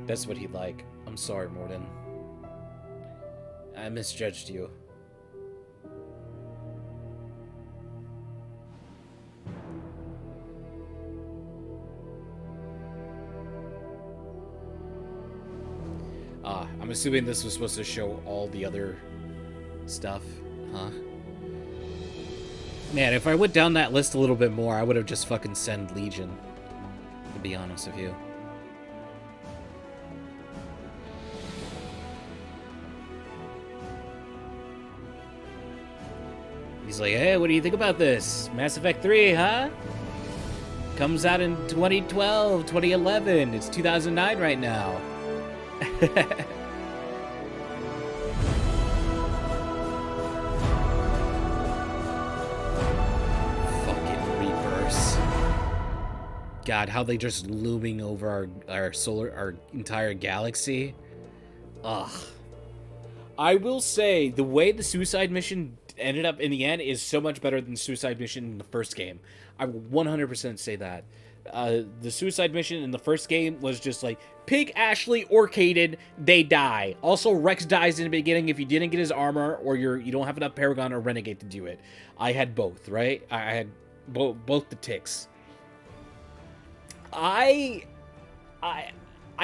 That's what he'd like. I'm sorry, Morden. I misjudged you. I'm assuming this was supposed to show all the other stuff, huh? Man, if I went down that list a little bit more, I would have just fucking sent Legion, to be honest with you. He's like, hey, what do you think about this? Mass Effect 3, huh? Comes out in 2012, 2011. It's 2009 right now. Fucking Reapers. God, how they just looming over our entire galaxy. Ugh. I will say, the way the suicide mission ended up in the end is so much better than the suicide mission in the first game. I will 100% say that. The suicide mission in the first game was just like, pick Ashley or Caden, they die. Also, Rex dies in the beginning if you didn't get his armor or you don't have enough Paragon or Renegade to do it. I had both, right? I had both the ticks. I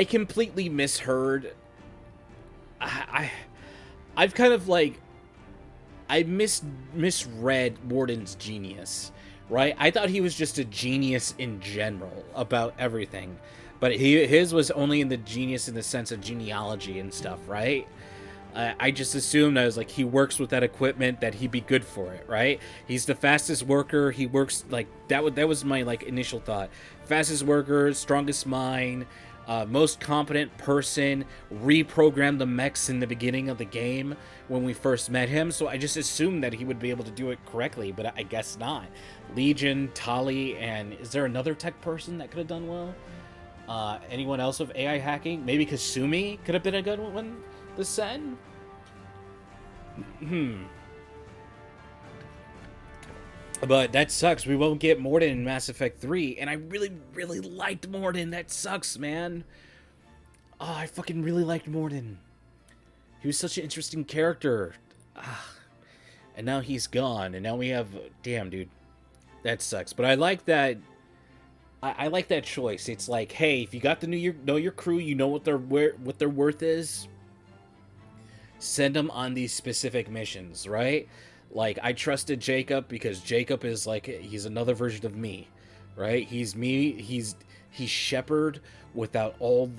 completely misheard. I've kind of like, I misread Morden's genius, right? I thought he was just a genius in general about everything, but his was only in the genius in the sense of genealogy and stuff, right? I just assumed, I was like, he works with that equipment, that he'd be good for it, right? He's the fastest worker. He works like that. That was my like initial thought. Fastest worker, strongest mind, most competent person. Reprogrammed the mechs in the beginning of the game when we first met him, so I just assumed that he would be able to do it correctly, but I guess not. Legion, Tali, and is there another tech person that could have done well? Anyone else with AI hacking? Maybe Kasumi could have been a good one. The Sen? But that sucks. We won't get Morden in Mass Effect 3, and I really, really liked Morden. That sucks, man. Oh, I fucking really liked Morden. He was such an interesting character. And now he's gone, and now we have... Damn, dude. That sucks. But I like that... I like that choice. It's like, hey, if you got to know your crew, you know what their worth is, send them on these specific missions, right? Like, I trusted Jacob because Jacob is like, he's another version of me, right? He's me. He's Shepard without like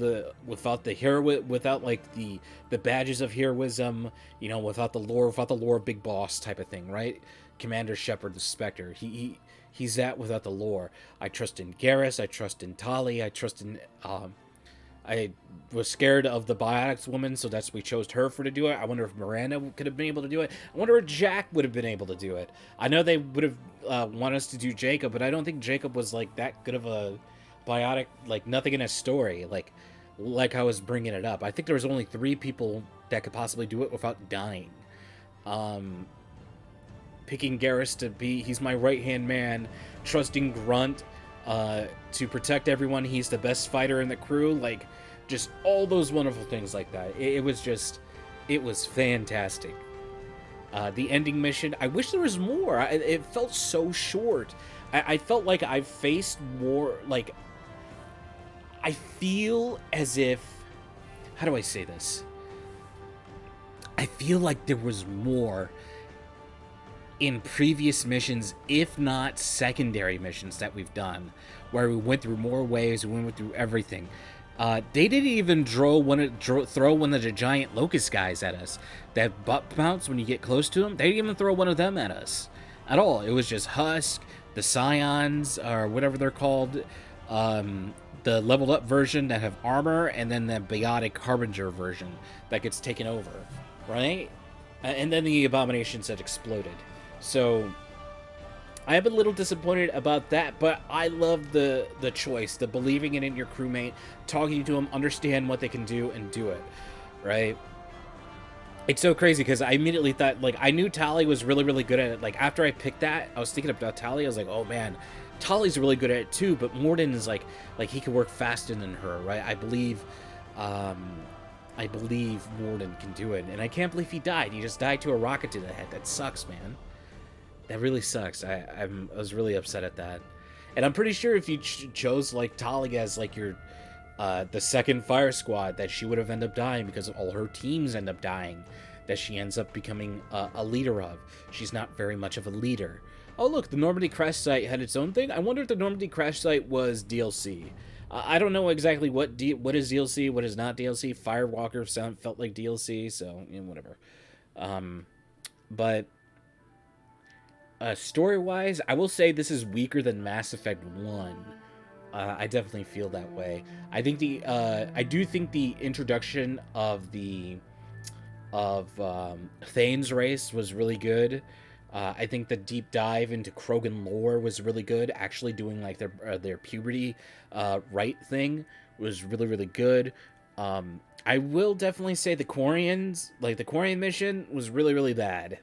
the badges of heroism, you know, without the lore Big Boss type of thing, right? Commander Shepard, the Spectre. He's that without the lore. I trust in Garrus. I trust in Tali. I trust in I was scared of the Biotics woman, so that's we chose her to do it. I wonder if Miranda could have been able to do it. I wonder if Jack would have been able to do it. I know they would have want us to do Jacob, but I don't think Jacob was like that good of a biotic. Like nothing in his story. Like I was bringing it up. I think there was only 3 people that could possibly do it without dying. Picking Garrus to be, he's my right-hand man. Trusting Grunt to protect everyone. He's the best fighter in the crew. Like, just all those wonderful things like that. It was fantastic. The ending mission, I wish there was more. It felt so short. I felt like I faced more, like, I feel as if, how do I say this? I feel like there was more in previous missions, if not secondary missions that we've done, where we went through more waves, we went through everything. They didn't even throw one of the giant locust guys at us. That butt bounce when you get close to them, they didn't even throw one of them at us at all. It was just Husk, the Scions, or whatever they're called, the leveled up version that have armor, and then the Biotic Harbinger version that gets taken over, right? And then the abominations that exploded. So I am a little disappointed about that, but I love the choice, the believing in your crewmate, talking to them, understand what they can do, and do it, right? It's so crazy because I immediately thought, like, I knew Tali was really, really good at it. Like, after I picked that, I was thinking about Tali. I was like, oh man, Tali's really good at it too, but Morden is like he can work faster than her, right? I believe I believe Morden can do it, and I can't believe he died. He just died to a rocket to the head. That sucks, man. That really sucks. I was really upset at that. And I'm pretty sure if you chose like Tali as like your the second fire squad, that she would have ended up dying because all her teams end up dying, that she ends up becoming a leader of. She's not very much of a leader. Oh look, the Normandy crash site had its own thing. I wonder if the Normandy crash site was DLC. I don't know exactly what is DLC, what is not DLC. Firewalker felt like DLC, so you know, whatever. But story-wise, I will say this is weaker than Mass Effect 1. I definitely feel that way. I think I do think the introduction of Thane's race was really good. I think the deep dive into Krogan lore was really good. Actually doing like their puberty right thing was really, really good. I will definitely say the Quarians, like the Quarian mission, was really, really bad.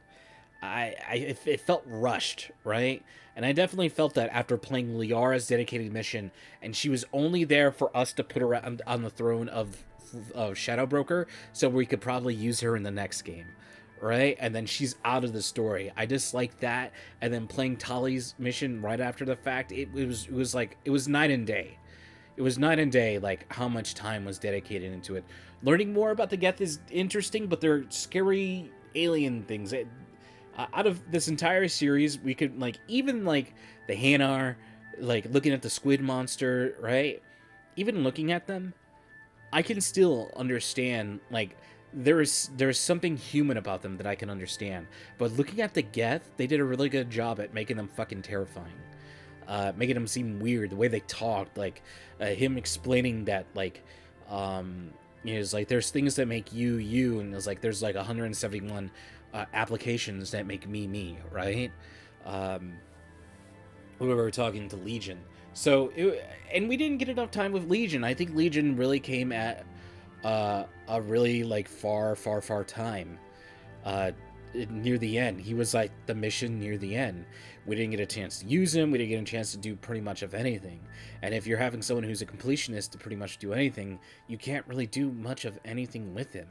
It felt rushed, right? And I definitely felt that after playing Liara's dedicated mission, and she was only there for us to put her on the throne of Shadow Broker, so we could probably use her in the next game, right? And then she's out of the story. I dislike that. And then playing Tali's mission right after the fact, it was like, it was night and day. It was night and day, like how much time was dedicated into it. Learning more about the Geth is interesting, but they're scary alien things. Out of this entire series, we could, like, even, like, the Hanar, like, looking at the squid monster, right? Even looking at them, I can still understand, like, there's something human about them that I can understand. But looking at the Geth, they did a really good job at making them fucking terrifying. Making them seem weird, the way they talked, like, him explaining that, like, it's like, there's things that make you, you, and it's like, there's, like, 171... applications that make me, right? We were talking to Legion, so and we didn't get enough time with Legion. I think Legion really came at a really like far time near the end. He was like the mission near the end. We didn't get a chance to use him. We didn't get a chance to do pretty much of anything. And if you're having someone who's a completionist to pretty much do anything, you can't really do much of anything with him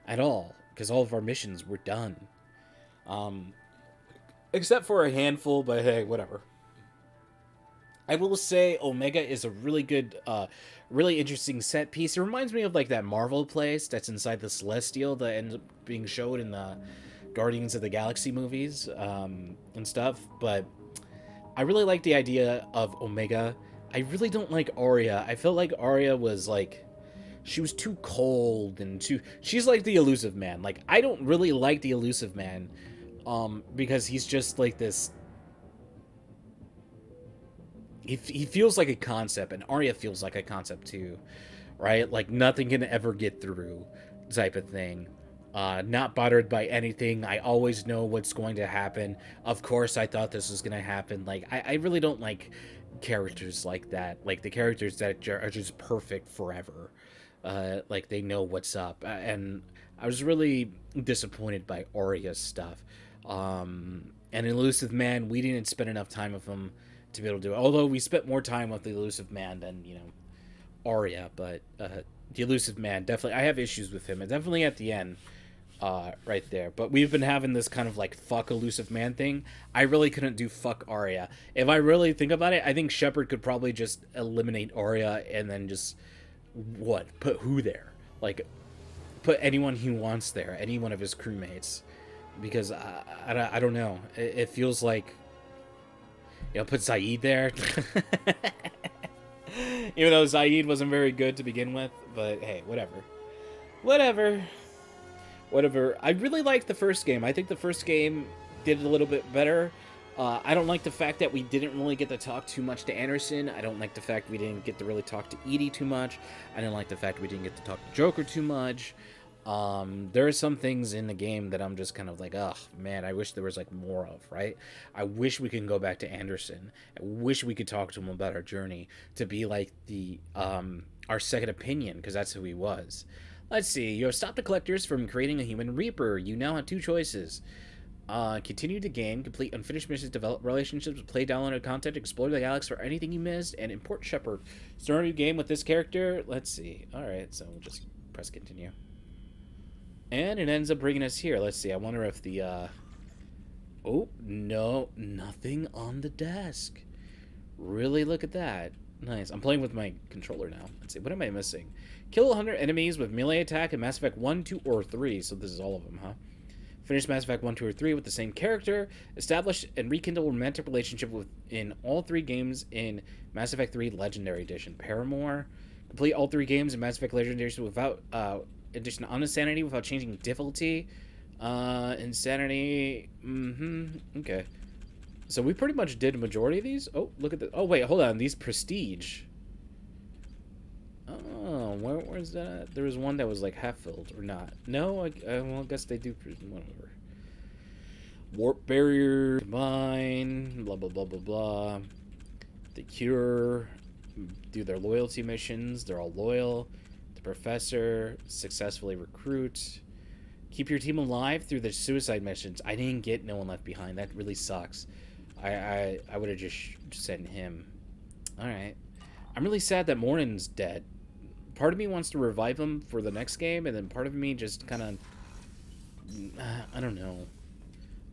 at all, because all of our missions were done. Except for a handful, but hey, whatever. I will say Omega is a really good, really interesting set piece. It reminds me of like that Marvel place that's inside the Celestial that ends up being showed in the Guardians of the Galaxy movies and stuff. But I really like the idea of Omega. I really don't like Arya. I felt like Arya was like, she was too cold and she's like the Elusive Man. Like, I don't really like the Elusive Man, because he's just like this, he feels like a concept, and Arya feels like a concept too, right? Like, nothing can ever get through type of thing. Not bothered by anything. I always know what's going to happen. Of course, I thought this was going to happen. Like, I really don't like characters like that. Like, the characters that are just perfect forever. Like, they know what's up. And I was really disappointed by Arya's stuff. And Elusive Man, we didn't spend enough time with him to be able to do it. Although we spent more time with the Elusive Man than, you know, Arya. But the Elusive Man, definitely, I have issues with him. And definitely at the end, right there. But we've been having this kind of like fuck Elusive Man thing. I really couldn't do fuck Arya. If I really think about it, I think Shepard could probably just eliminate Arya and then just... put who there? Like, put anyone he wants there, any one of his crewmates, because I don't know, it feels like, you know, put Zaid there. Even though Zaid wasn't very good to begin with, but hey, whatever. I really liked the first game. I think the first game did a little bit better. I don't like the fact that we didn't really get to talk too much to Anderson. I don't like the fact we didn't get to really talk to Edie too much. I didn't like the fact we didn't get to talk to Joker too much. There are some things in the game that I'm just kind of like, ugh, man, I wish there was like more of, right? I wish we could go back to Anderson. I wish we could talk to him about our journey, to be like the our second opinion, because that's who he was. Let's see. You have stopped the collectors from creating a human reaper. You now have two choices. Continue to game, complete unfinished missions, develop relationships, play downloaded content, explore the galaxy for anything you missed, and import Shepard. Start a new game with this character. Let's see. Alright, so we'll just press continue. And it ends up bringing us here. Let's see. I wonder if the, Oh, no. Nothing on the desk. Really? Look at that. Nice. I'm playing with my controller now. Let's see. What am I missing? Kill 100 enemies with melee attack in Mass Effect 1, 2, or 3. So this is all of them, huh? Finish Mass Effect 1, 2, or 3 with the same character. Establish and rekindle a romantic relationship in all 3 games in Mass Effect 3 Legendary Edition. Paramour. Complete all 3 games in Mass Effect Legendary Edition without addition on Insanity without changing difficulty. Insanity. Okay. So we pretty much did a majority of these. Oh, look at the. Oh, wait, hold on. These Prestige. Oh, where's that? There was one that was like half filled or not. No, well, I guess they do. Whatever. Warp barrier, mine, blah blah blah blah blah. The cure, do their loyalty missions. They're all loyal. The professor, successfully recruit. Keep your team alive through the suicide missions. I didn't get No One Left Behind. That really sucks. I would have just sent him. All right. I'm really sad that Mornin's dead. Part of me wants to revive him for the next game, and then part of me just kind of, I don't know.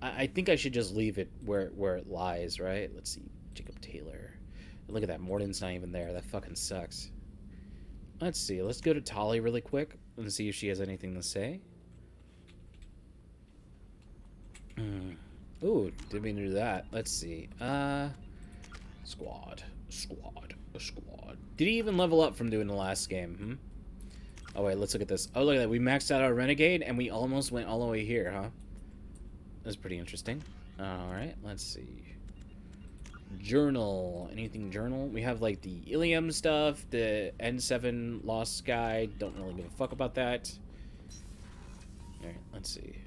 I think I should just leave it where it lies, right? Let's see, Jacob Taylor. Look at that, Mornin's not even there. That fucking sucks. Let's see, let's go to Tali really quick and see if she has anything to say. Ooh, didn't mean to do that. Let's see. Squad. Did he even level up from doing the last game? Oh, wait, let's look at this. Oh, look at that. We maxed out our Renegade, and we almost went all the way here, huh? That's pretty interesting. Alright, let's see. Journal. Anything journal? We have, like, the Ilium stuff, the N7 Lost Sky. Don't really give a fuck about that. Alright, let's see.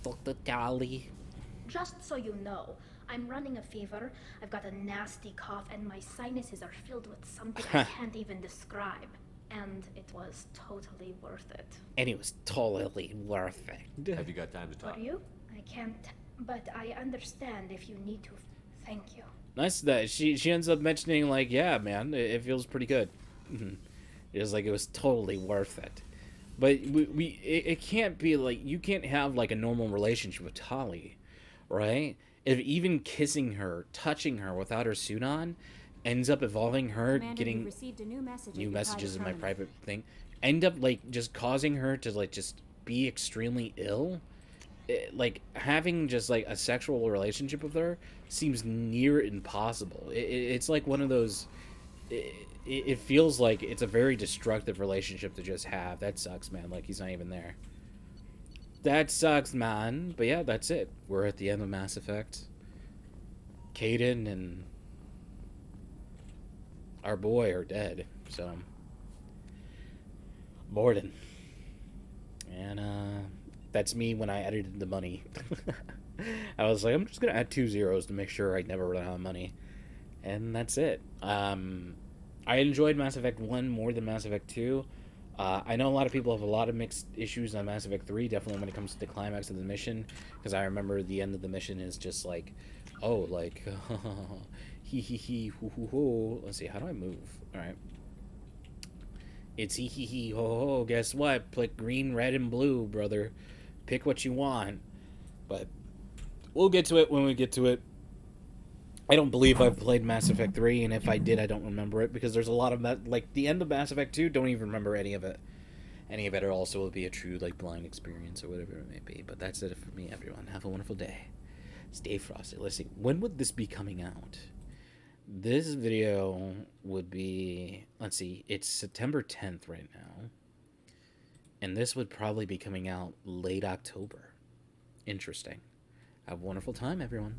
The Tali. Just so you know, I'm running a fever, I've got a nasty cough, and my sinuses are filled with something I can't even describe. And it was totally worth it. And it was totally worth it. Have you got time to talk? For you? I can't, but I understand if you need to. Thank you. Nice that she ends up mentioning, like, yeah, man, it feels pretty good. It was like, it was totally worth it. But it can't be like, you can't have like a normal relationship with Tali, right? If even kissing her, touching her without her suit on, ends up involving her getting new messages in my private thing, end up like just causing her to like just be extremely ill. Like having just like a sexual relationship with her seems near impossible. It's like one of those. It feels like it's a very destructive relationship to just have. That sucks, man. Like, he's not even there. That sucks, man. But yeah, that's it. We're at the end of Mass Effect. Kaidan and our boy are dead. So, Morden. And, that's me when I edited the money. I was like, I'm just going to add 2 zeros to make sure I never run out of money. And that's it. I enjoyed Mass Effect 1 more than Mass Effect 2. I know a lot of people have a lot of mixed issues on Mass Effect 3, definitely when it comes to the climax of the mission, because I remember the end of the mission is just like, oh, like, hee hee hee hoo hoo ho. Let's see, how do I move? Alright. It's hee hee hee ho ho. Guess what? Pick green, red, and blue, brother. Pick what you want. But we'll get to it when we get to it. I don't believe I've played Mass Effect 3, and if I did, I don't remember it, because there's a lot of that, like, the end of Mass Effect 2, don't even remember any of it. Any of it or also will be a true, like, blind experience or whatever it may be. But that's it for me, everyone. Have a wonderful day. Stay frosty. Let's see. When would this be coming out? This video would be, let's see, it's September 10th right now. And this would probably be coming out late October. Interesting. Have a wonderful time, everyone.